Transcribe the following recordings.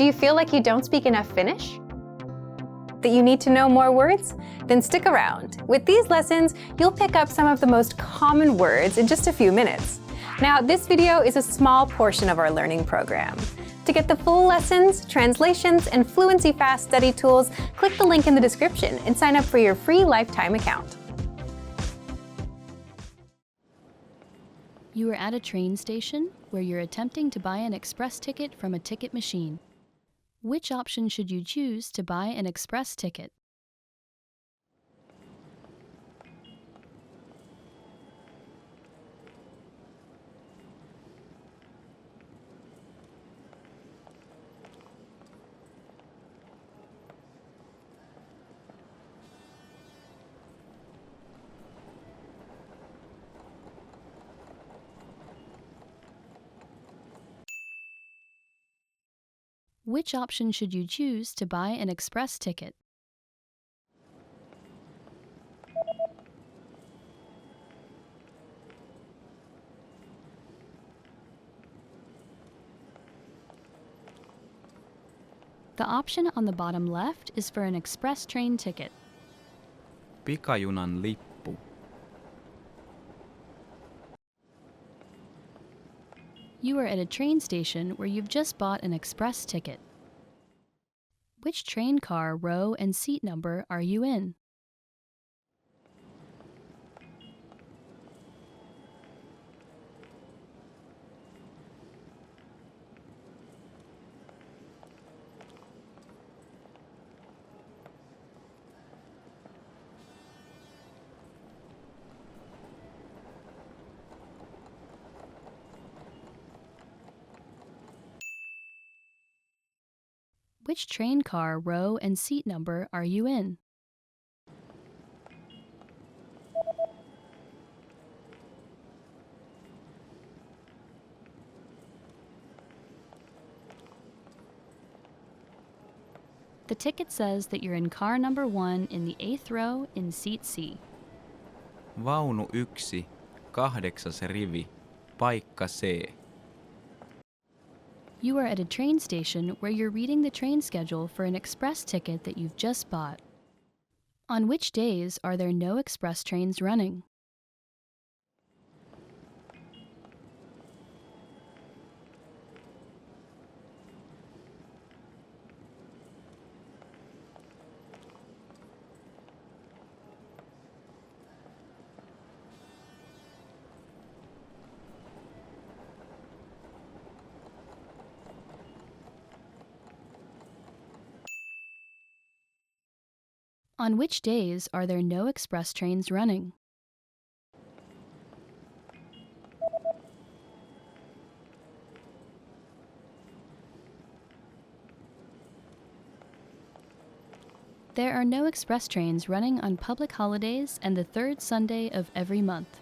Do you feel like you don't speak enough Finnish? That you need to know more words? Then stick around. With these lessons, you'll pick up some of the most common words in just a few minutes. Now, this video is a small portion of our learning program. To get the full lessons, translations, and Fluency Fast study tools, click the link in the description and sign up for your free lifetime account. You are at a train station where you're attempting to buy an express ticket from a ticket machine. Which option should you choose to buy an express ticket? Which option should you choose to buy an express ticket? The option on the bottom left is for an express train ticket. Pikajunan lippu. You are at a train station where you've just bought an express ticket. Which train car, row, and seat number are you in? Which train car, row, and seat number are you in? The ticket says that you're in car number 1 in the 8th row in seat C. Vaunu 1, 8. rivi, paikka C. You are at a train station where you're reading the train schedule for an express ticket that you've just bought. On which days are there no express trains running? On which days are there no express trains running? There are no express trains running on public holidays and the 3rd Sunday of every month.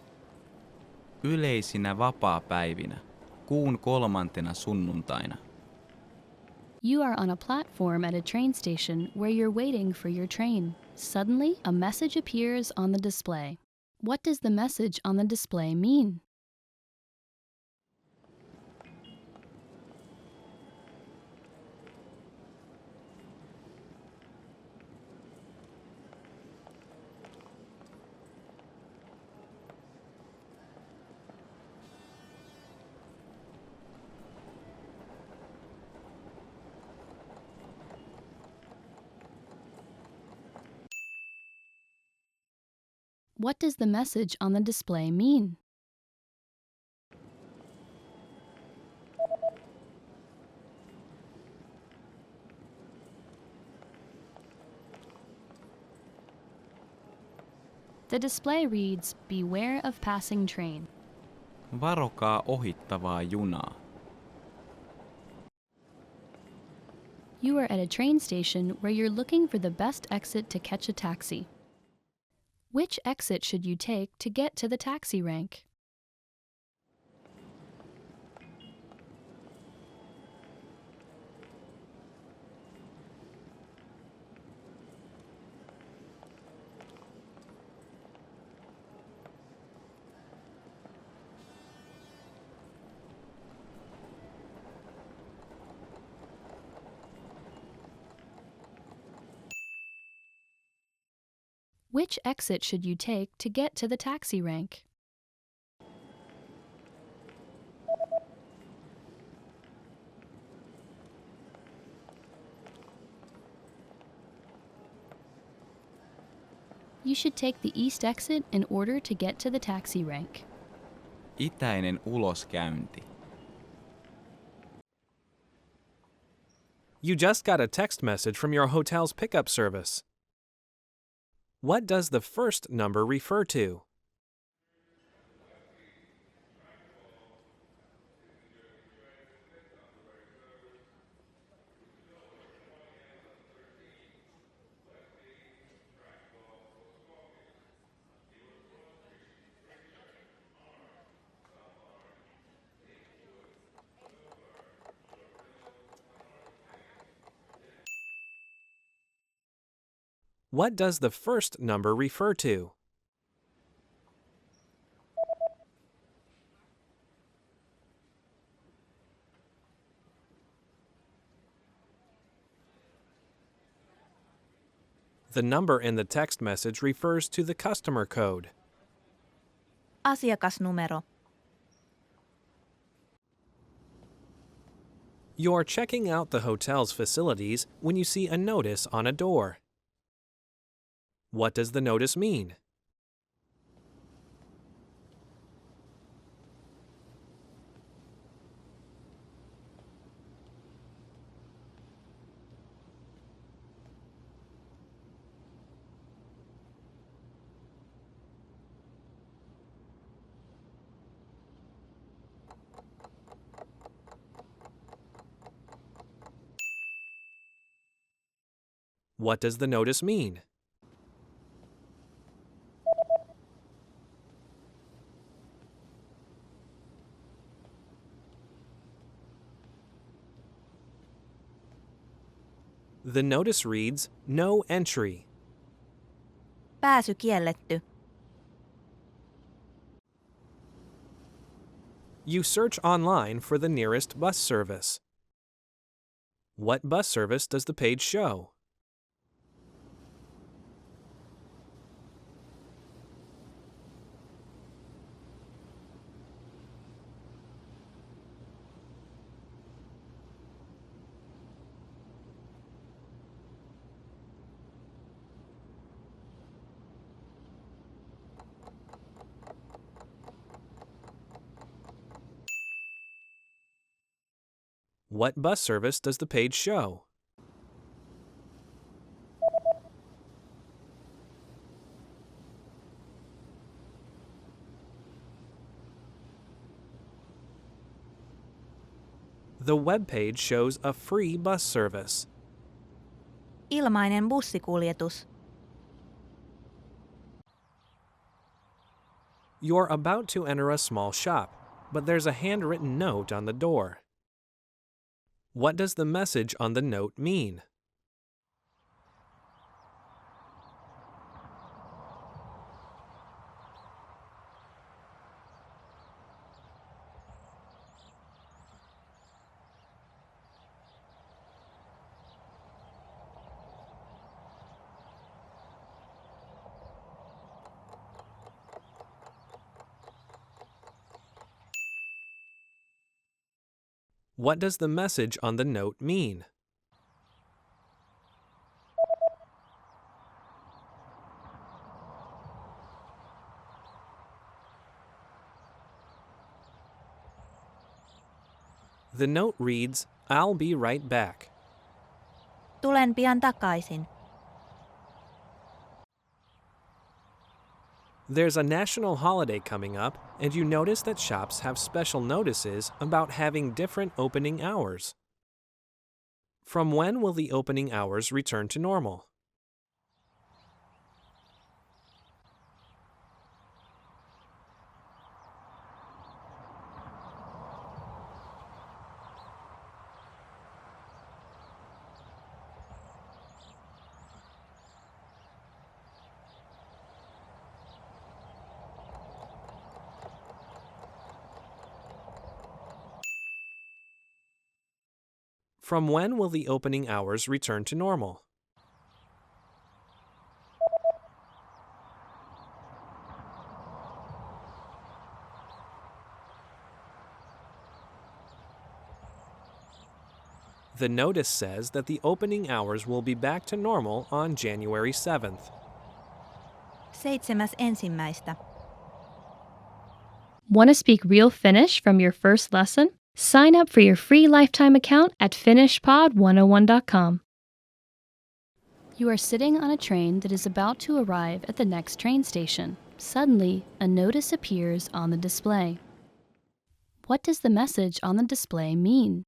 Yleisinä vapaapäivinä, kuun 3. sunnuntaina. You are on a platform at a train station where you're waiting for your train. Suddenly, a message appears on the display. What does the message on the display mean? What does the message on the display mean? The display reads, "Beware of passing train." Varokaa ohittavaa junaa. You are at a train station where you're looking for the best exit to catch a taxi. Which exit should you take to get to the taxi rank? Which exit should you take to get to the taxi rank? You should take the east exit in order to get to the taxi rank. Itäinen uloskäynti. You just got a text message from your hotel's pickup service. What does the first number refer to? What does the first number refer to? The number in the text message refers to the customer code. Asiakasnumero. You're checking out the hotel's facilities when you see a notice on a door. What does the notice mean? What does the notice mean? The notice reads, "No entry." Pääsy kielletty. You search online for the nearest bus service. What bus service does the page show? What bus service does the page show? The web page shows a free bus service. Ilmainen bussikuljetus. You're about to enter a small shop, but there's a handwritten note on the door. What does the message on the note mean? What does the message on the note mean? The note reads, "I'll be right back." Tulen pian takaisin. There's a national holiday coming up, and you notice that shops have special notices about having different opening hours. From when will the opening hours return to normal? From when will the opening hours return to normal? The notice says that the opening hours will be back to normal on January 7th. 7.1. Want to speak real Finnish from your first lesson? Sign up for your free lifetime account at finishpod101.com. You are sitting on a train that is about to arrive at the next train station. Suddenly, a notice appears on the display. What does the message on the display mean?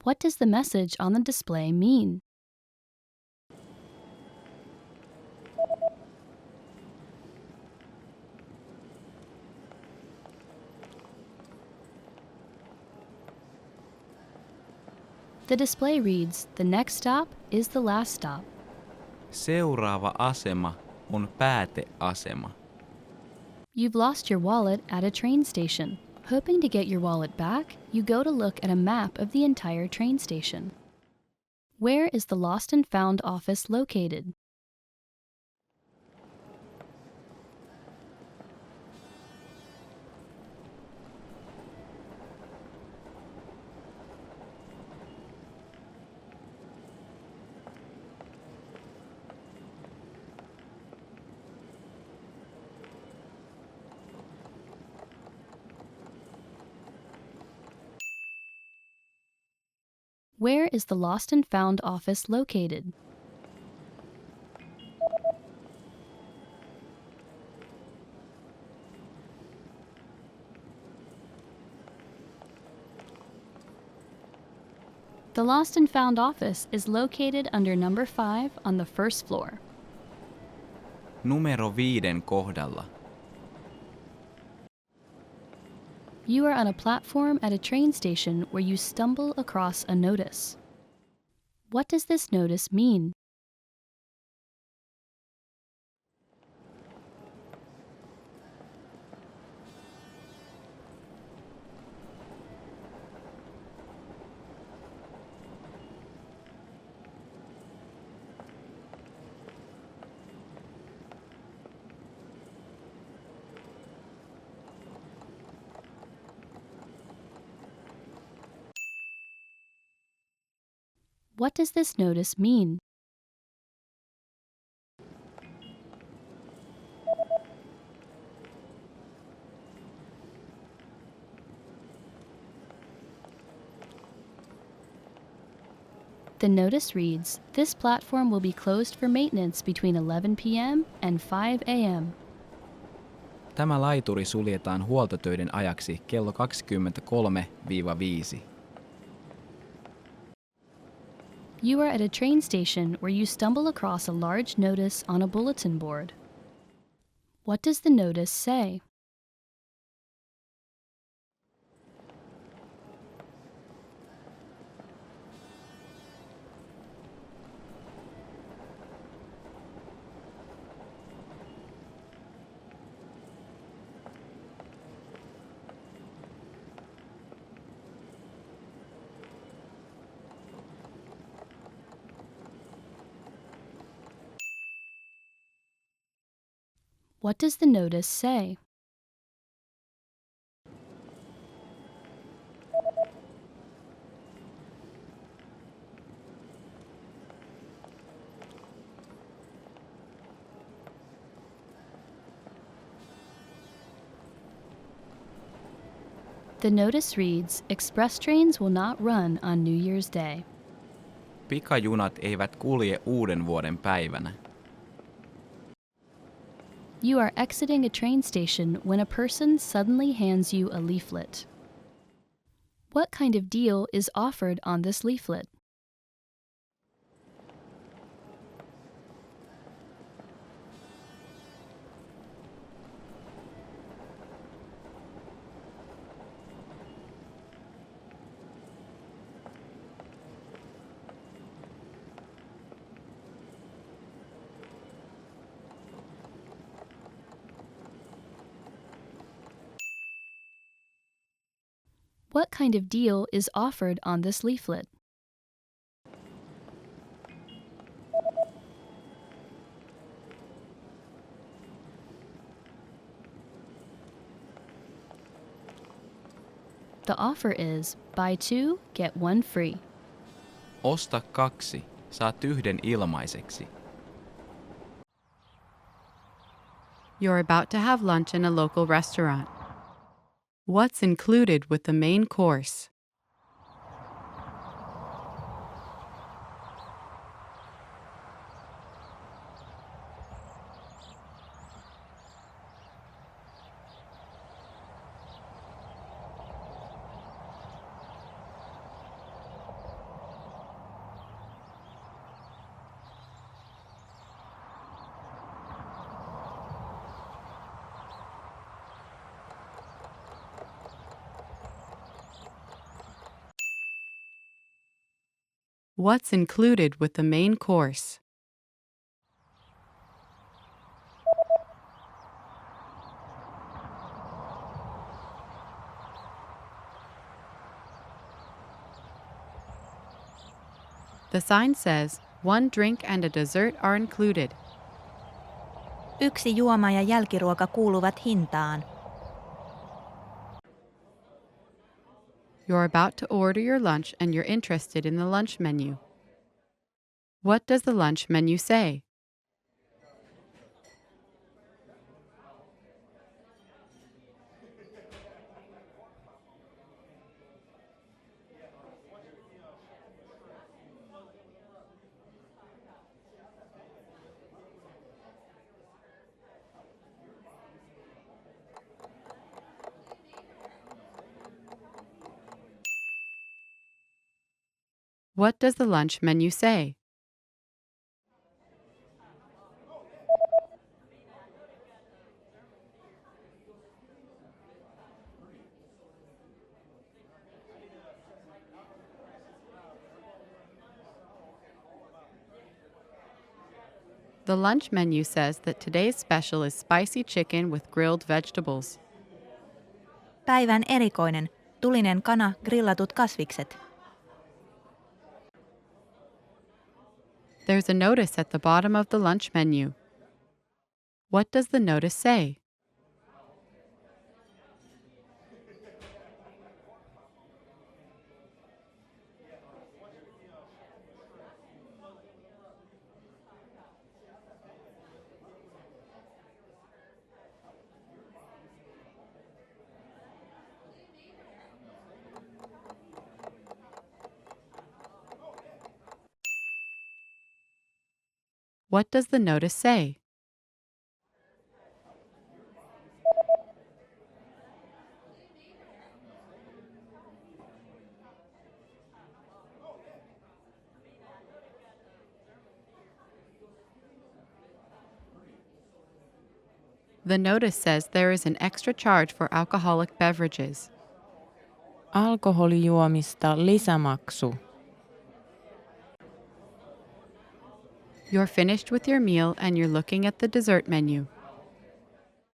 What does the message on the display mean? The display reads, "The next stop is the last stop." Seuraava asema on pääteasema. You've lost your wallet at a train station. Hoping to get your wallet back, you go to look at a map of the entire train station. Where is the Lost and Found office located? Where is the Lost and Found office located? The Lost and Found office is located under number 5 on the first floor. Numero 5 kohdalla. You are on a platform at a train station where you stumble across a notice. What does this notice mean? What does this notice mean? The notice reads, "This platform will be closed for maintenance between 11 p.m. and 5 a.m. Tämä laituri suljetaan huoltotöiden ajaksi kello 23-5. You are at a train station where you stumble across a large notice on a bulletin board. What does the notice say? What does the notice say? The notice reads, "Express trains will not run on New Year's Day." Pikajunat eivät kulje uuden vuoden päivänä. You are exiting a train station when a person suddenly hands you a leaflet. What kind of deal is offered on this leaflet? what kind of deal is offered on this leaflet. The offer is buy 2, get 1 free. Osta 2, saat 1 ilmaiseksi. You're about to have lunch in a local restaurant. What's included with the main course? What's included with the main course? The sign says, 1 drink and a dessert are included. 1 juoma ja jälkiruoka kuuluvat hintaan. You're about to order your lunch and you're interested in the lunch menu. What does the lunch menu say? What does the lunch menu say? The lunch menu says that today's special is spicy chicken with grilled vegetables. Päivän erikoinen, tulinen kana, grillatut kasvikset. There's a notice at the bottom of the lunch menu. What does the notice say? What does the notice say? The notice says there is an extra charge for alcoholic beverages. Alkoholijuomista lisämaksu. You're finished with your meal and you're looking at the dessert menu.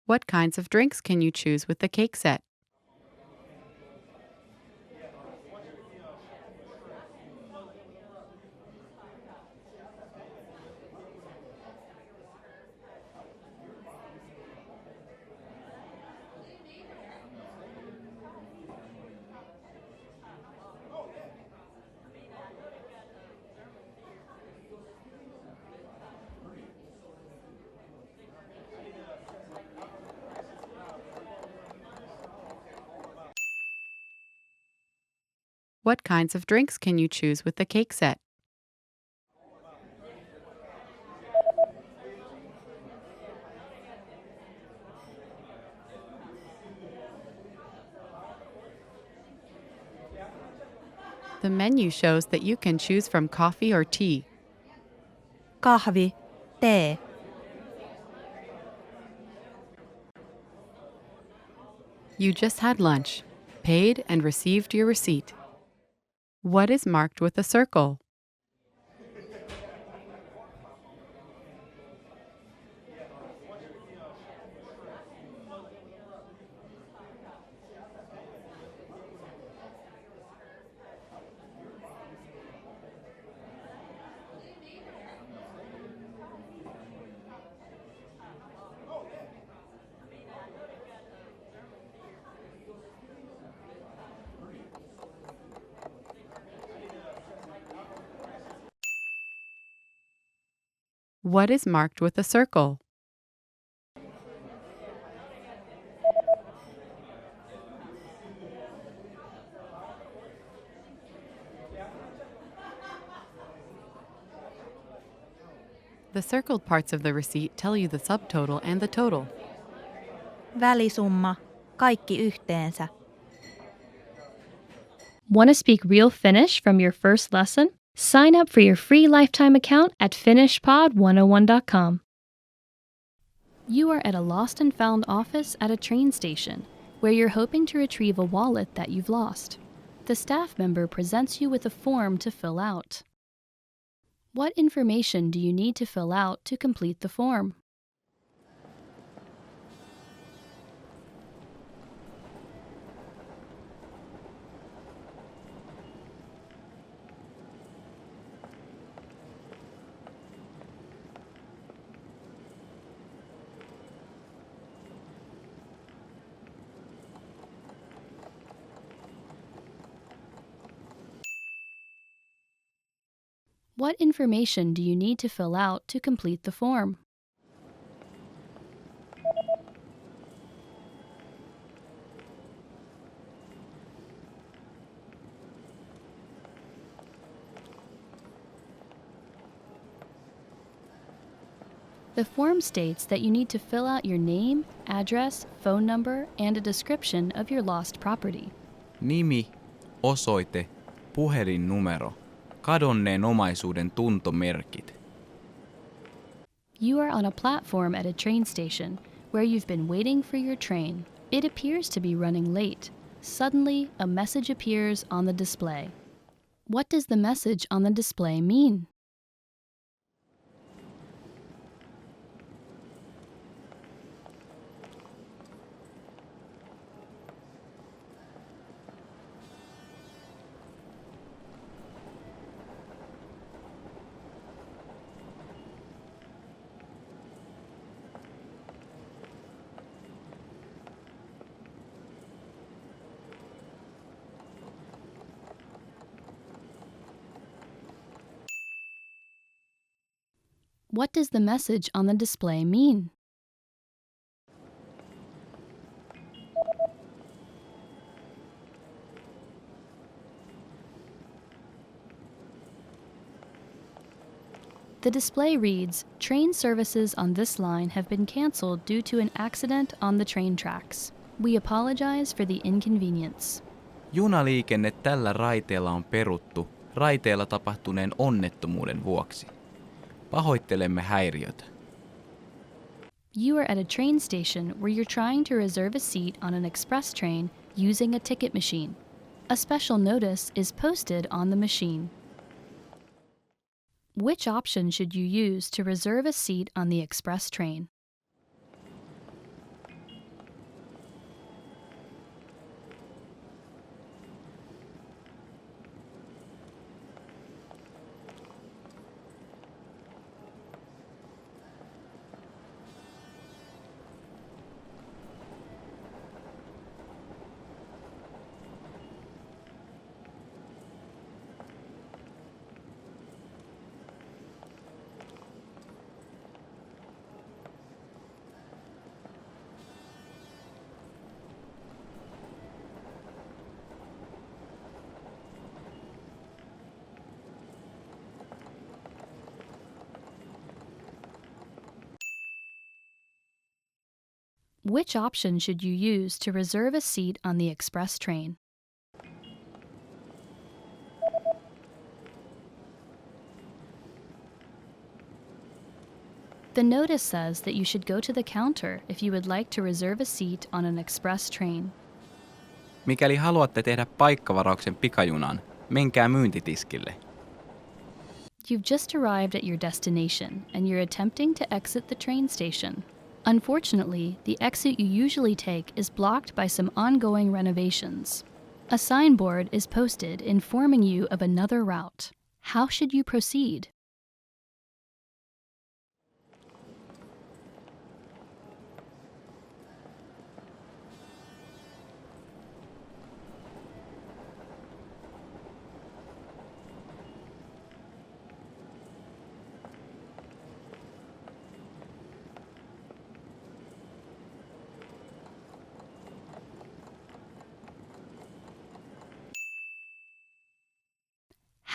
What kinds of drinks can you choose with the cake set? What kinds of drinks can you choose with the cake set? The menu shows that you can choose from coffee or tea. Kahvi, tee. You just had lunch, paid and received your receipt. What is marked with a circle? What is marked with a circle? The circled parts of the receipt tell you the subtotal and the total. Välisumma, kaikki yhteensä. Want to speak real Finnish from your first lesson? Sign up for your free lifetime account at finishpod101.com. You are at a lost and found office at a train station where you're hoping to retrieve a wallet that you've lost. The staff member presents you with a form to fill out. What information do you need to fill out to complete the form? What information do you need to fill out to complete the form? The form states that you need to fill out your name, address, phone number, and a description of your lost property. Nimi, osoite, puhelinnumero, kadonneen omaisuuden tuntomerkit. You are on a platform at a train station where you've been waiting for your train. It appears to be running late. Suddenly, a message appears on the display. What does the message on the display mean? What does the message on the display mean? The display reads, "Train services on this line have been canceled due to an accident on the train tracks. We apologize for the inconvenience." Junaliikenne tällä raiteella on peruttu raiteella tapahtuneen onnettomuuden vuoksi. Pahoittelemme häiriötä. You are at a train station where you're trying to reserve a seat on an express train using a ticket machine. A special notice is posted on the machine. Which option should you use to reserve a seat on the express train? Which option should you use to reserve a seat on the express train? The notice says that you should go to the counter if you would like to reserve a seat on an express train. Mikäli haluatte tehdä paikkavarauksen pikajunaan, menkää myyntitiskille. You've just arrived at your destination and you're attempting to exit the train station. Unfortunately, the exit you usually take is blocked by some ongoing renovations. A signboard is posted informing you of another route. How should you proceed?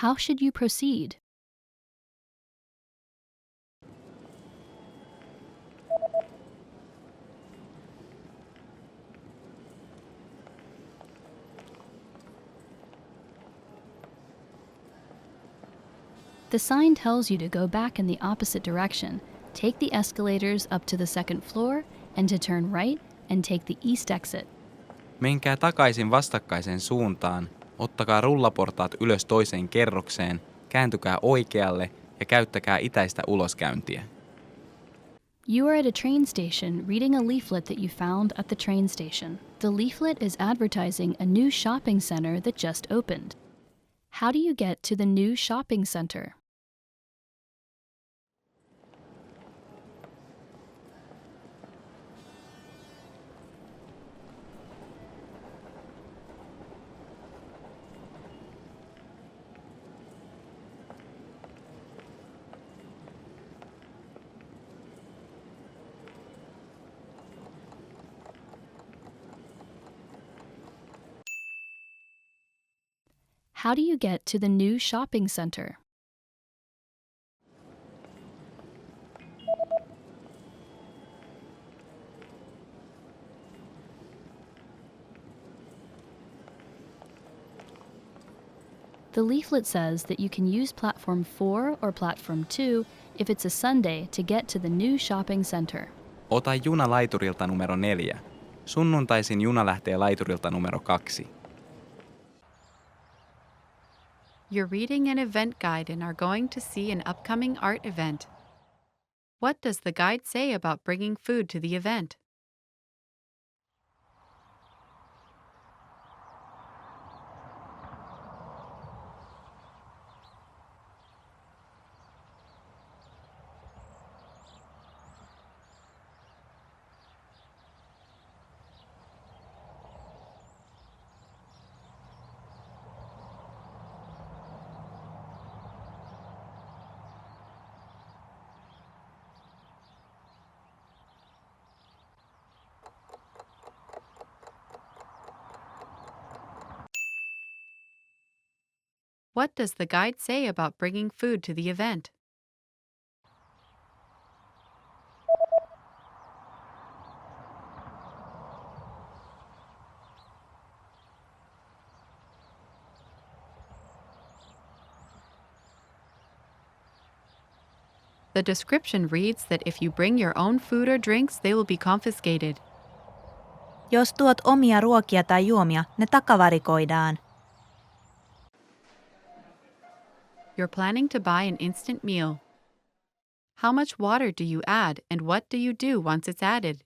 How should you proceed? The sign tells you to go back in the opposite direction, take the escalators up to the second floor, and to turn right and take the east exit. Menkää takaisin vastakkaiseen suuntaan, ottakaa rullaportaat ylös toiseen kerrokseen, kääntykää oikealle ja käyttäkää itäistä uloskäyntiä. You are at a train station reading a leaflet that you found at the train station. The leaflet is advertising a new shopping center that just opened. How do you get to the new shopping center? How do you get to the new shopping center? The leaflet says that you can use platform 4 or platform 2 if it's a Sunday to get to the new shopping center. Ota juna laiturilta numero 4. Sunnuntaisin juna lähtee laiturilta numero 2. You're reading an event guide and are going to see an upcoming art event. What does the guide say about bringing food to the event? What does the guide say about bringing food to the event? The description reads that if you bring your own food or drinks, they will be confiscated. Jos tuot omia ruokia tai juomia, ne takavarikoidaan. You're planning to buy an instant meal. How much water do you add and what do you do once it's added?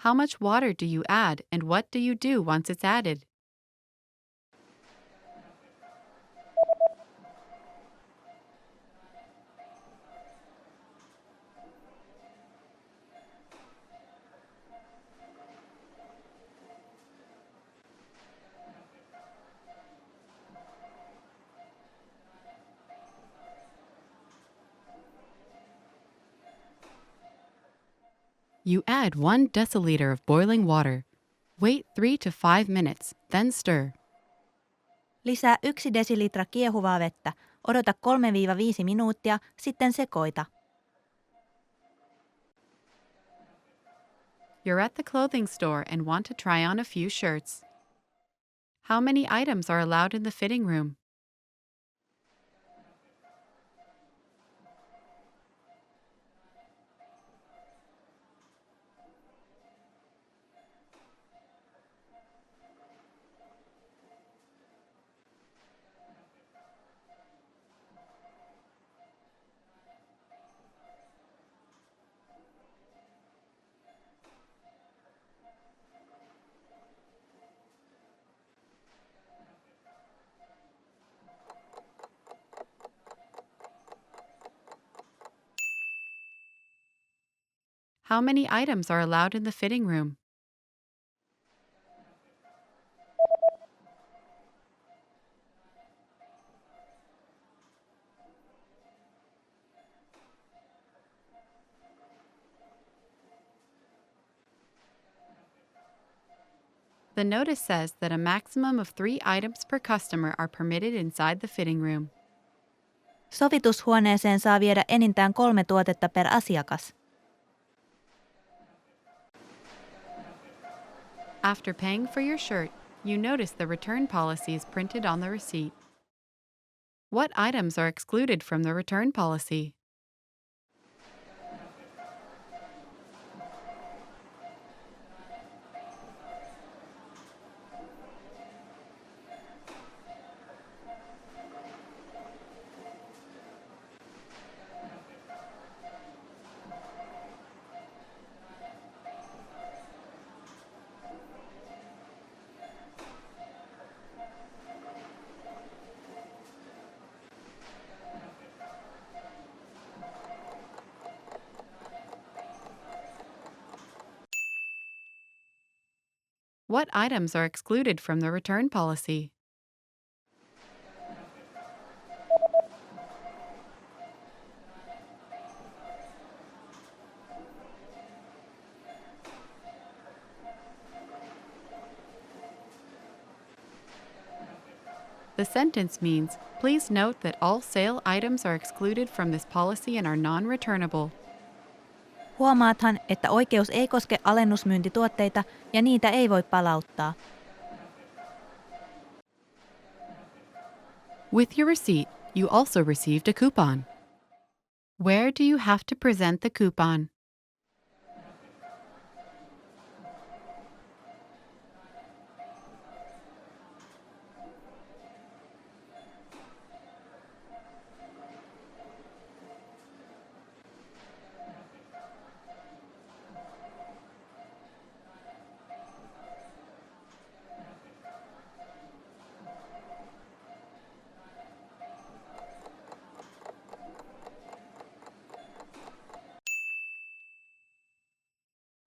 How much water do you add and what do you do once it's added? You add 1 deciliter of boiling water. Wait 3 to 5 minutes, then stir. Lisää 1 desilitra kiehuvaa vettä. Odota 3-5 minuuttia, sitten sekoita. You're at the clothing store and want to try on a few shirts. How many items are allowed in the fitting room? How many items are allowed in the fitting room? The notice says that a maximum of 3 items per customer are permitted inside the fitting room. Sovitushuoneeseen saa viedä enintään 3 tuotetta per asiakas. After paying for your shirt, you notice the return policy is printed on the receipt. What items are excluded from the return policy? What items are excluded from the return policy? The sentence means, please note that all sale items are excluded from this policy and are non-returnable. Huomaathan, että oikeus ei koske alennusmyyntituotteita ja niitä ei voi palauttaa. With your receipt, you also received a coupon. Where do you have to present the coupon?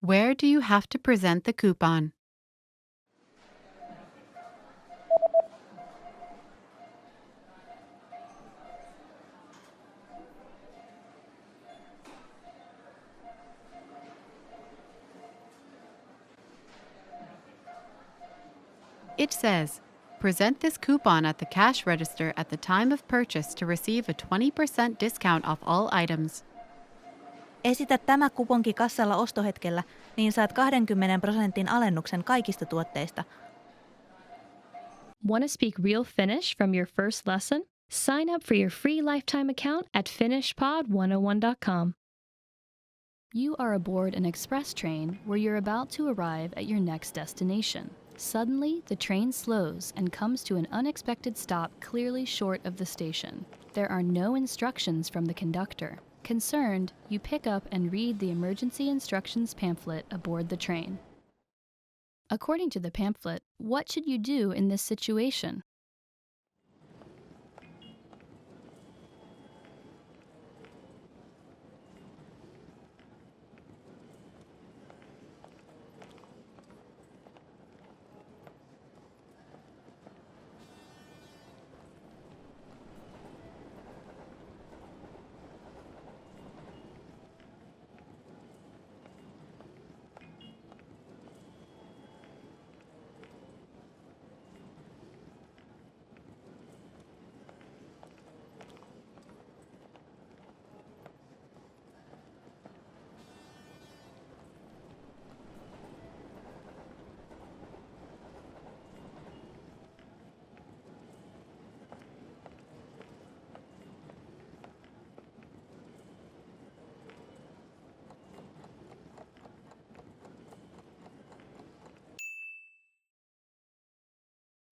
Where do you have to present the coupon? It says, present this coupon at the cash register at the time of purchase to receive a 20% discount off all items. Esitä tämä kuponki kassalla ostohetkellä, niin saat 20% alennuksen kaikista tuotteista. Want to speak real Finnish from your first lesson? Sign up for your free lifetime account at finishpod101.com. You are aboard an express train where you're about to arrive at your next destination. Suddenly, the train slows and comes to an unexpected stop clearly short of the station. There are no instructions from the conductor. Concerned, you pick up and read the emergency instructions pamphlet aboard the train. According to the pamphlet, what should you do in this situation?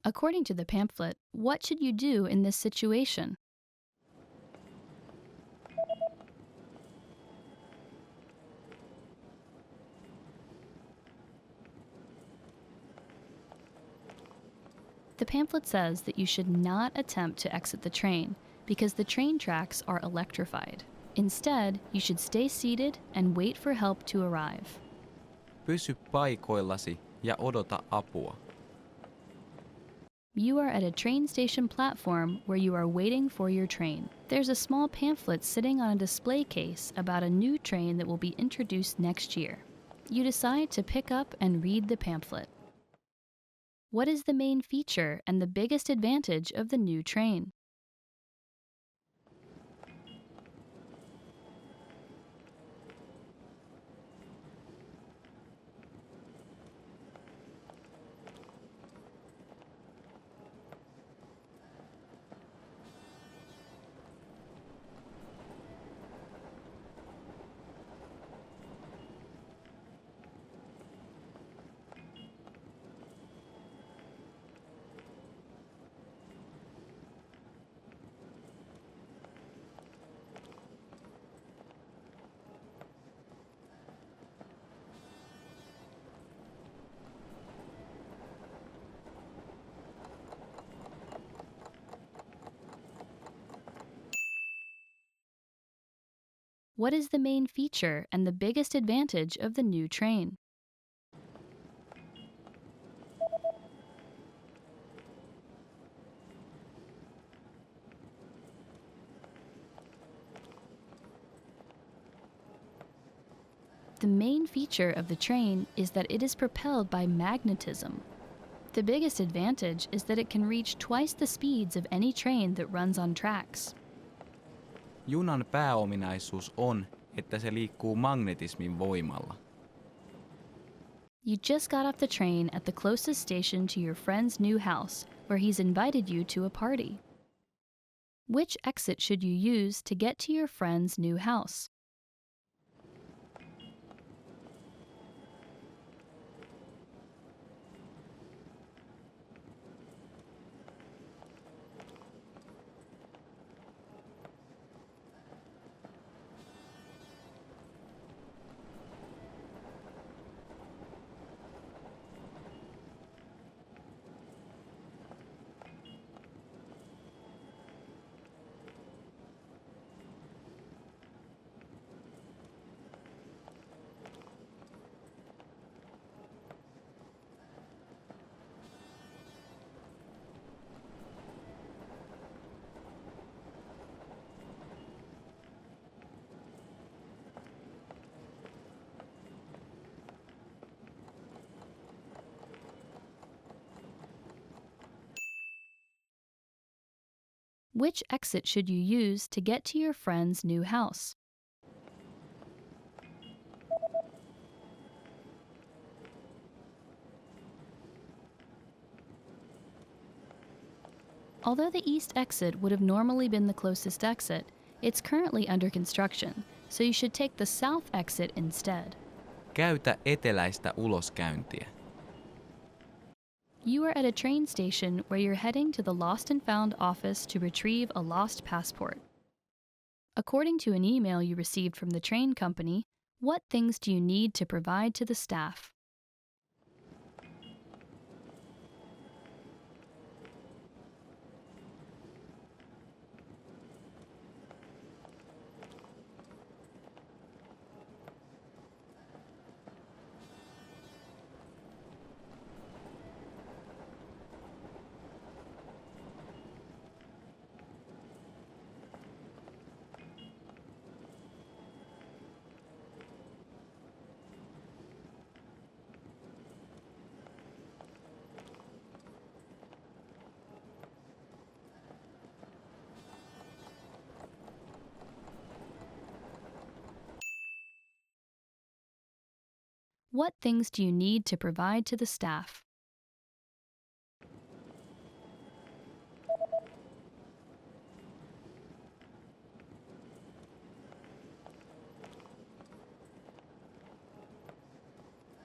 According to the pamphlet, what should you do in this situation? The pamphlet says that you should not attempt to exit the train because the train tracks are electrified. Instead, you should stay seated and wait for help to arrive. Pysy paikoillasi ja odota apua. You are at a train station platform where you are waiting for your train. There's a small pamphlet sitting on a display case about a new train that will be introduced next year. You decide to pick up and read the pamphlet. What is the main feature and the biggest advantage of the new train? What is the main feature and the biggest advantage of the new train? The main feature of the train is that it is propelled by magnetism. The biggest advantage is that it can reach twice the speeds of any train that runs on tracks. Junan pääominaisuus on, että se liikkuu magnetismin voimalla. You just got off the train at the closest station to your friend's new house, where he's invited you to a party. Which exit should you use to get to your friend's new house? Which exit should you use to get to your friend's new house? Although the east exit would have normally been the closest exit, it's currently under construction, so you should take the south exit instead. Käytä eteläistä uloskäyntiä. You are at a train station where you're heading to the Lost and Found office to retrieve a lost passport. According to an email you received from the train company, what things do you need to provide to the staff? What things do you need to provide to the staff?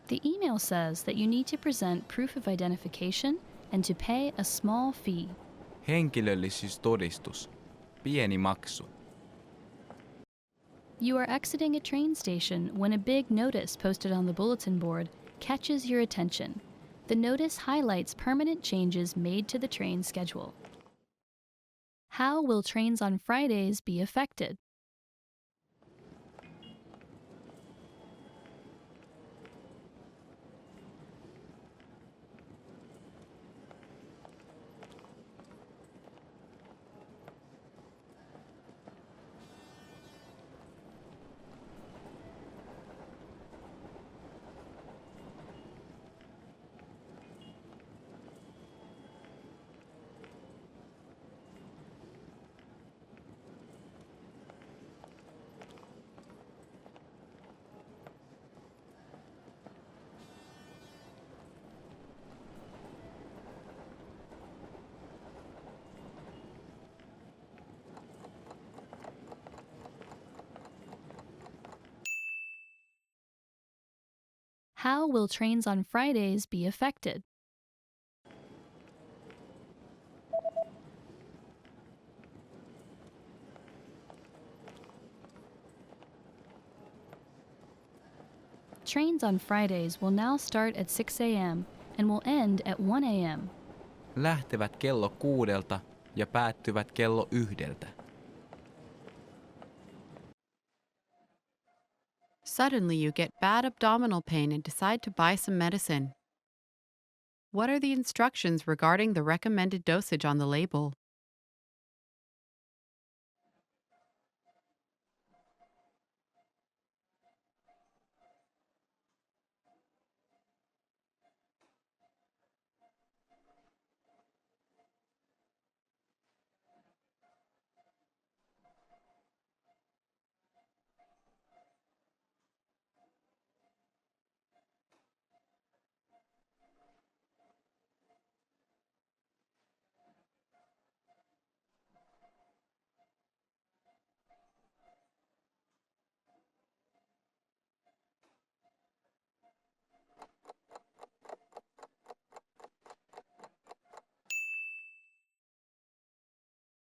The email says that you need to present proof of identification and to pay a small fee. Henkilöllisyystodistus. Pieni maksu. You are exiting a train station when a big notice posted on the bulletin board catches your attention. The notice highlights permanent changes made to the train schedule. How will trains on Fridays be affected? How will trains on Fridays be affected? Trains on Fridays will now start at 6 a.m. and will end at 1 a.m. Lähtevät kello 6 ja päättyvät kello 1. Suddenly, you get bad abdominal pain and decide to buy some medicine. What are the instructions regarding the recommended dosage on the label?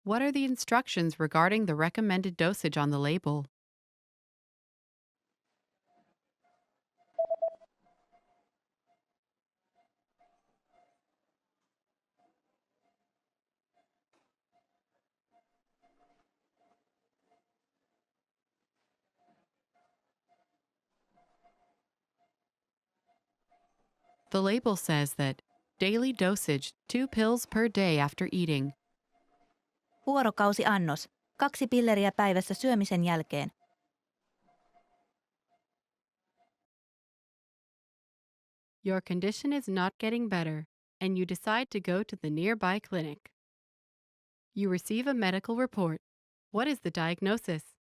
What are the instructions regarding the recommended dosage on the label? The label says that daily dosage 2 pills per day after eating. Vuorokausiannos. 2 pilleriä päivässä syömisen jälkeen. Your condition is not getting better, and you decide to go to the nearby clinic. You receive a medical report. What is the diagnosis?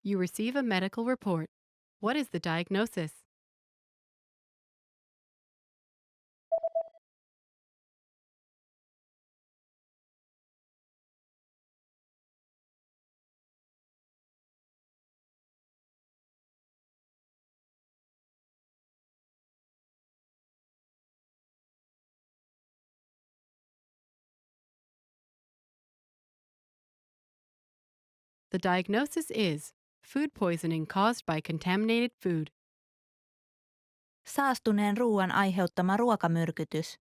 You receive a medical report. What is the diagnosis? The diagnosis is food poisoning caused by contaminated food. Saastuneen ruoan aiheuttama ruokamyrkytys.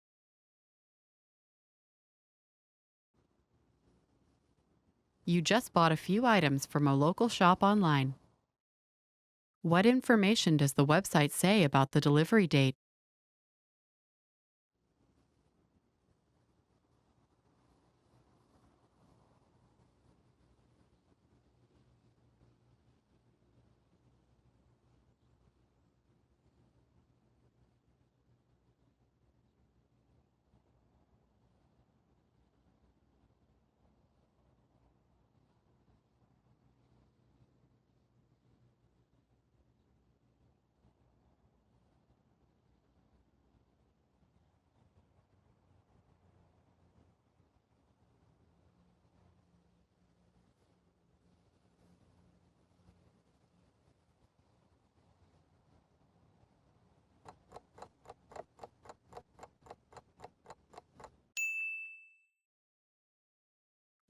You just bought a few items from a local shop online. What information does the website say about the delivery date?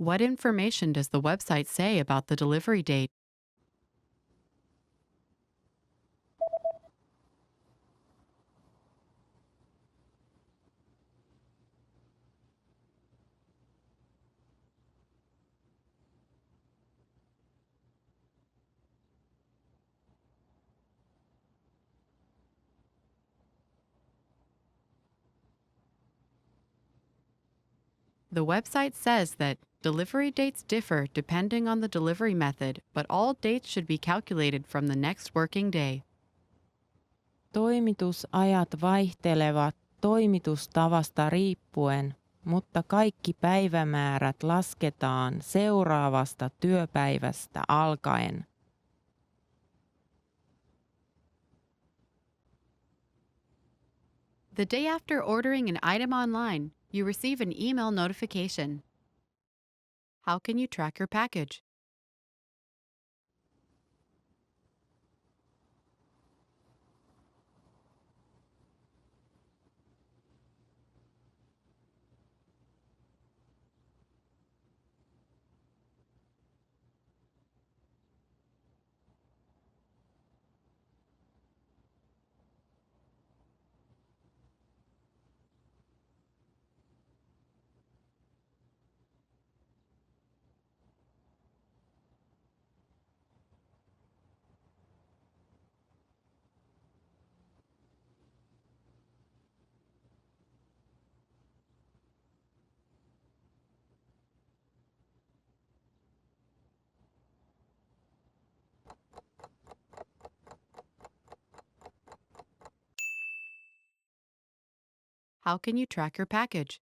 What information does the website say about the delivery date? The website says that delivery dates differ depending on the delivery method, but all dates should be calculated from the next working day. Toimitusajat vaihtelevat toimitustavasta riippuen, mutta kaikki päivämäärät lasketaan seuraavasta työpäivästä alkaen. The day after ordering an item online, you receive an email notification. How can you track your package? How can you track your package?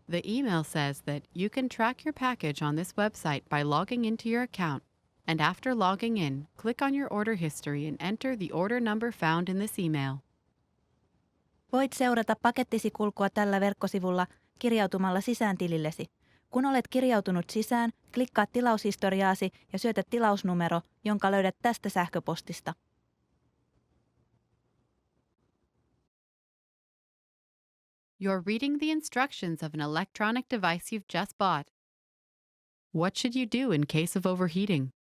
The email says that you can track your package on this website by logging into your account, and after logging in, click on your order history and enter the order number found in this email. Voit seurata pakettisi kulkua tällä verkkosivulla kirjautumalla sisään tilillesi. Kun olet kirjautunut sisään, klikkaa tilaushistoriaasi ja syötä tilausnumero, jonka löydät tästä sähköpostista. You're reading the instructions of an electronic device you've just bought. What should you do in case of overheating?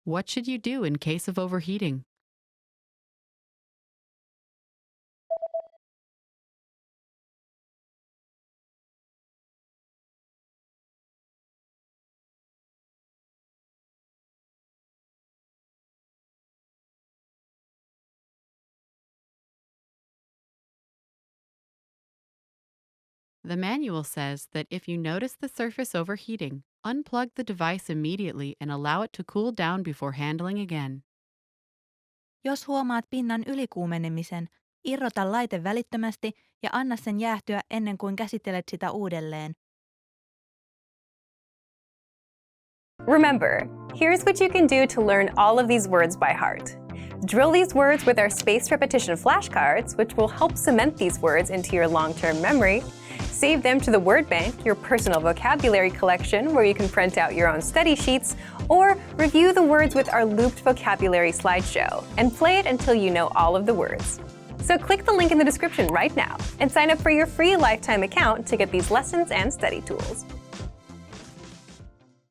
What should you do in case of overheating? The manual says that if you notice the surface overheating, unplug the device immediately and allow it to cool down before handling again. Jos huomaat pinnan ylikuumenemisen, irrota laite välittömästi ja anna sen jäähtyä ennen kuin käsittelet sitä uudelleen. Remember, here's what you can do to learn all of these words by heart. Drill these words with our spaced repetition flashcards, which will help cement these words into your long-term memory. Save them to the word bank, your personal vocabulary collection, where you can print out your own study sheets, or review the words with our looped vocabulary slideshow, and play it until you know all of the words. So click the link in the description right now and sign up for your free lifetime account to get these lessons and study tools.